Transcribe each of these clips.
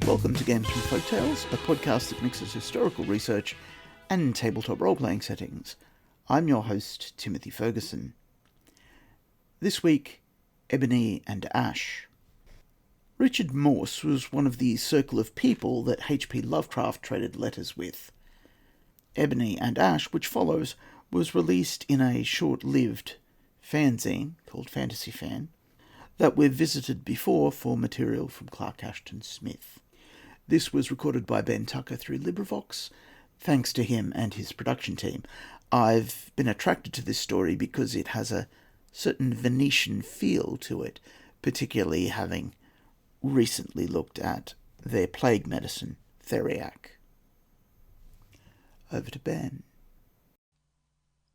Welcome to Games From Folktales, a podcast that mixes historical research and tabletop role-playing settings. I'm your host, Timothy Ferguson. This week, Ebony and Ash. Richard Morse was one of the circle of people that H.P. Lovecraft traded letters with. Ebony and Ash, which follows, was released in a short-lived fanzine called Fantasy Fan that we've visited before for material from Clark Ashton Smith. This was recorded by Ben Tucker through LibriVox, thanks to him and his production team. I've been attracted to this story because it has a certain Venetian feel to it, particularly having recently looked at their plague medicine, Theriac. Over to Ben.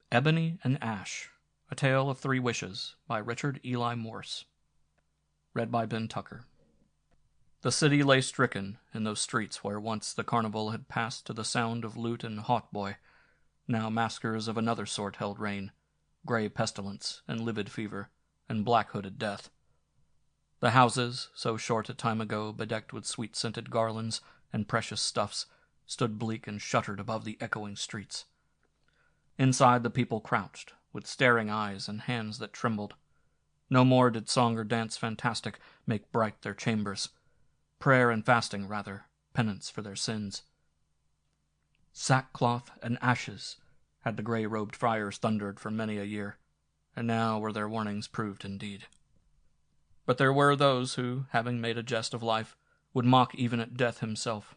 Ebony and Ash, A Tale of Three Wishes by Richard Eli Morse. Read by Ben Tucker. The city lay stricken in those streets where once the carnival had passed to the sound of lute and hautboy. Now maskers of another sort held reign, grey pestilence and livid fever, and black-hooded death. The houses, so short a time ago bedecked with sweet-scented garlands and precious stuffs, stood bleak and shuttered above the echoing streets. Inside the people crouched, with staring eyes and hands that trembled. No more did song or dance fantastic make bright their chambers. Prayer and fasting, rather, penance for their sins. Sackcloth and ashes, had the grey-robed friars thundered for many a year, and now were their warnings proved indeed. But there were those who, having made a jest of life, would mock even at death himself.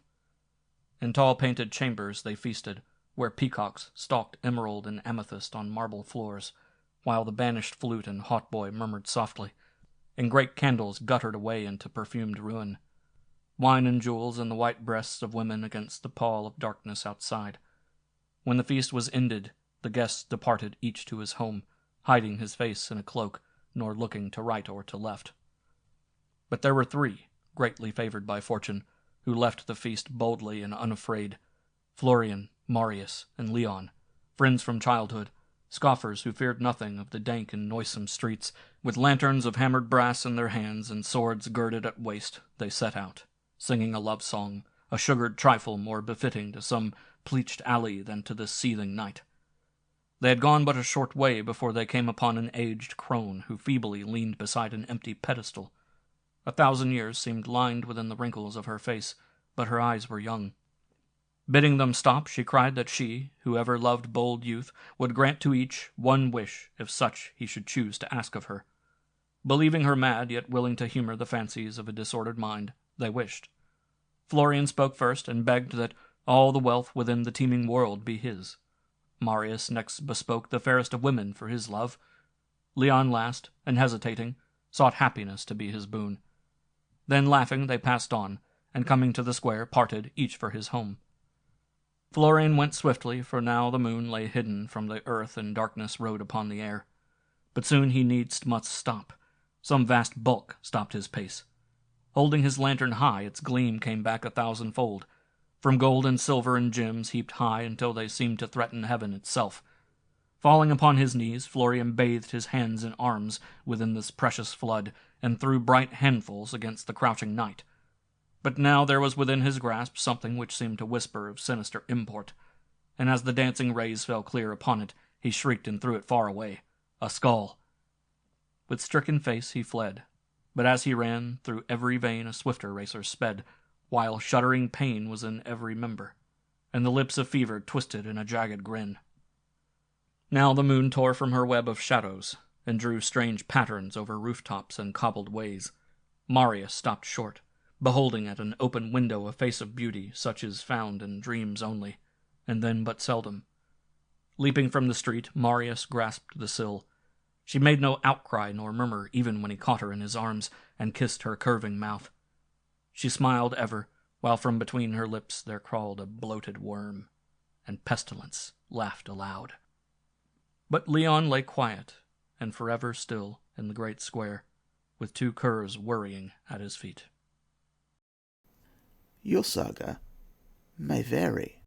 In tall painted chambers they feasted, where peacocks stalked emerald and amethyst on marble floors, while the banished flute and hautboy murmured softly, and great candles guttered away into perfumed ruin. Wine and jewels in the white breasts of women against the pall of darkness outside. When the feast was ended, the guests departed each to his home, hiding his face in a cloak, nor looking to right or to left. But there were three, greatly favored by fortune, who left the feast boldly and unafraid: Florian, Marius, and Leon, friends from childhood, scoffers who feared nothing of the dank and noisome streets. With lanterns of hammered brass in their hands and swords girded at waist, they set out, singing a love song, a sugared trifle more befitting to some pleached alley than to this seething night. They had gone but a short way before they came upon an aged crone who feebly leaned beside an empty pedestal. 1,000 years seemed lined within the wrinkles of her face, but her eyes were young. Bidding them stop, she cried that she, who ever loved bold youth, would grant to each one wish, if such he should choose to ask of her. Believing her mad, yet willing to humor the fancies of a disordered mind, they wished. Florian spoke first, and begged that all the wealth within the teeming world be his. Marius next bespoke the fairest of women for his love. Leon last, and hesitating, sought happiness to be his boon. Then, laughing, they passed on, and coming to the square, parted, each for his home. Florian went swiftly, for now the moon lay hidden from the earth and darkness rode upon the air. But soon he needs must stop. Some vast bulk stopped his pace. Holding his lantern high, its gleam came back 1,000-fold, from gold and silver and gems heaped high until they seemed to threaten heaven itself. Falling upon his knees, Florian bathed his hands and arms within this precious flood, and threw bright handfuls against the crouching night. But now there was within his grasp something which seemed to whisper of sinister import, and as the dancing rays fell clear upon it, he shrieked and threw it far away. A skull! With stricken face he fled, but as he ran, through every vein a swifter racer sped, while shuddering pain was in every member, and the lips of fever twisted in a jagged grin. Now the moon tore from her web of shadows, and drew strange patterns over rooftops and cobbled ways. Marius stopped short, beholding at an open window a face of beauty such as found in dreams only, and then but seldom. Leaping from the street, Marius grasped the sill. She made no outcry nor murmur even when he caught her in his arms and kissed her curving mouth. She smiled ever, while from between her lips there crawled a bloated worm, and pestilence laughed aloud. But Leon lay quiet and forever still in the great square, with two curs worrying at his feet. Your saga may vary.